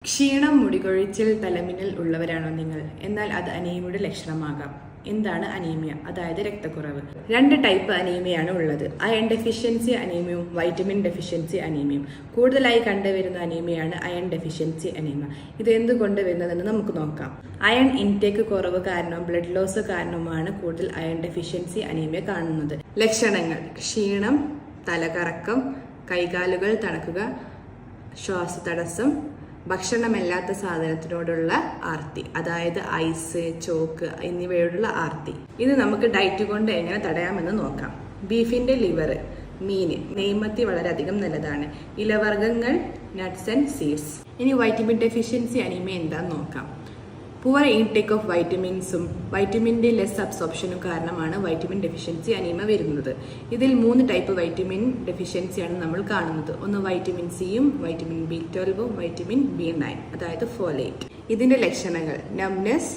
ക്ഷീണം, മുടികൊഴിച്ചിൽ, തലമിന്നൽ ഉള്ളവരാണോ നിങ്ങൾ? എന്നാൽ അത് അനീമിയയുടെ ലക്ഷണമാകാം. എന്താണ് അനീമിയ? അതായത് രക്തക്കുറവ്. രണ്ട് ടൈപ്പ് അനീമിയാണ് ഉള്ളത്. അയൺ ഡെഫിഷ്യൻസി അനീമിയയും വൈറ്റമിൻ ഡെഫിഷ്യൻസി അനീമിയയും. കൂടുതലായി കണ്ടുവരുന്ന അനീമിയാണ് അയൺ ഡെഫിഷ്യൻസി അനീമിയ. ഇത് എന്തുകൊണ്ട് വരുന്നതെന്ന് നമുക്ക് നോക്കാം. അയൺ ഇൻടേക്ക് കുറവ് കാരണവും ബ്ലഡ് ലോസ് കാരണവുമാണ് കൂടുതൽ അയൺ ഡെഫിഷ്യൻസി അനീമിയ കാണുന്നത്. ലക്ഷണങ്ങൾ: ക്ഷീണം, തലകറക്കം, കൈകാലുകൾ തണുക്കുക, ശ്വാസതടസ്സം, ഭക്ഷണമല്ലാത്ത സാധനത്തിനോടുള്ള ആർത്തി, അതായത് ഐസ്, ചോക്ക് എന്നിവയോടുള്ള ആർത്തി. ഇത് നമുക്ക് ഡയറ്റ് കൊണ്ട് എങ്ങനെ തടയാമെന്ന് നോക്കാം. ബീഫിന്റെ ലിവർ, മീൻ, നെയ്മത്തി വളരെയധികം നല്ലതാണ്. ഇലവർഗ്ഗങ്ങൾ, നട്ട്സ് ആൻഡ് സീഡ്സ്. ഇനി വൈറ്റമിൻ ഡെഫിഷ്യൻസി അനീമിയ എന്താന്ന് നോക്കാം. പുവർ ഇൻടേക്ക് ഓഫ് വൈറ്റമിൻസും വൈറ്റമിൻ്റെ ലെസ് അബ്സോർപ്ഷനും കാരണമാണ് വൈറ്റമിൻ ഡെഫിഷ്യൻസി അനീമിയ വരുന്നത്. ഇതിൽ 3 ടൈപ്പ് വൈറ്റമിൻ ഡെഫിഷ്യൻസിയാണ് നമ്മൾ കാണുന്നത്. ഒന്ന് വൈറ്റമിൻ സിയും വൈറ്റമിൻ B12ഉം വൈറ്റമിൻ B9, അതായത് ഫോലേറ്റ്. ഇതിന്റെ ലക്ഷണങ്ങൾ: numbness,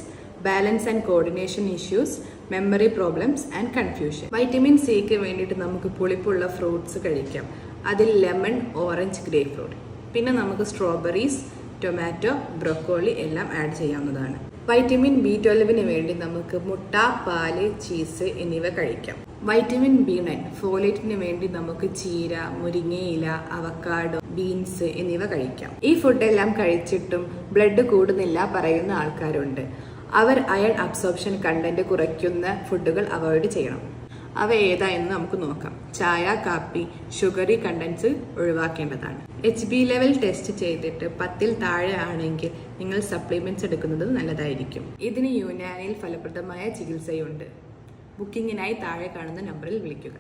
balance and coordination issues, memory problems and confusion. Vitamin സിക്ക് വേണ്ടിയിട്ട് നമുക്ക് പുളിപ്പുള്ള ഫ്രൂട്ട്സ് കഴിക്കാം. അതിൽ ലെമൺ, ഓറഞ്ച്, ഗ്രേപ്പ് ഫ്രൂട്ട്. പിന്നെ നമുക്ക് സ്ട്രോബെറീസ്, ടൊമാറ്റോ, ബ്രൊക്കോളി എല്ലാം ആഡ് ചെയ്യാവുന്നതാണ്. വൈറ്റമിൻ B12 വേണ്ടി നമുക്ക് മുട്ട, പാല്, ചീസ് എന്നിവ കഴിക്കാം. വൈറ്റമിൻ B9, ഫോലേറ്റിന് വേണ്ടി നമുക്ക് ചീര, മുരിങ്ങയില, അവക്കാഡോ, ബീൻസ് എന്നിവ കഴിക്കാം. ഈ ഫുഡെല്ലാം കഴിച്ചിട്ടും ബ്ലഡ് കൂടുന്നില്ല പറയുന്ന ആൾക്കാരുണ്ട്. അവർ അയൺ അബ്സോർപ്ഷൻ കണ്ടന്റ് കുറയ്ക്കുന്ന ഫുഡുകൾ അവോയ്ഡ് ചെയ്യണം. അവ ഏതാ എന്ന് നമുക്ക് നോക്കാം. ചായ, കാപ്പി, ഷുഗറി കണ്ടൻസ് ഒഴിവാക്കേണ്ടതാണ്. HB ലെവൽ ടെസ്റ്റ് ചെയ്തിട്ട് 10ൽ താഴെ ആണെങ്കിൽ നിങ്ങൾ സപ്ലിമെന്റ്സ് എടുക്കുന്നത് നല്ലതായിരിക്കും. ഇതിന് യുനാനിൽ ഫലപ്രദമായ ചികിത്സയുണ്ട്. ബുക്കിങ്ങിനായി താഴെ കാണുന്ന നമ്പറിൽ വിളിക്കുക.